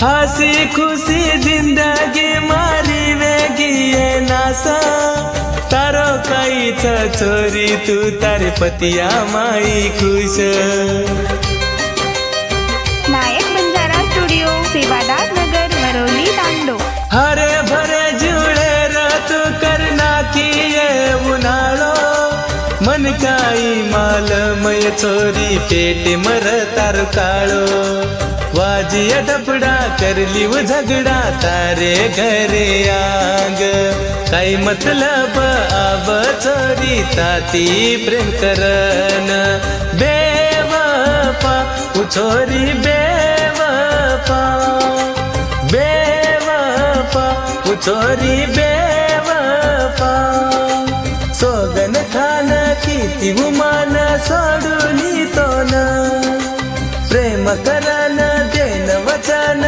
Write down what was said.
हसी खुशी जिंदगी मारी वेगी नासा तारो काईच चोरी तू तारे पतिया माई खुश। नायक बंजारा स्टुडिओ, सेवादार नगर, वरवली, तांडो। हरे भरे जुळे तू करना किये उन्हाळो मन काई मालमय चोरी पेटे मर तार काळो वाजिया डपडा करली व झगडा तारे घरे आंग काई मतलब आब चोरी ताती प्रेम करन बेवफा उ चोरी बेवफा बेवफा उ चोरी बेवफा सोगन खान किती उमान सोडून तो न प्रेम करन देन वचन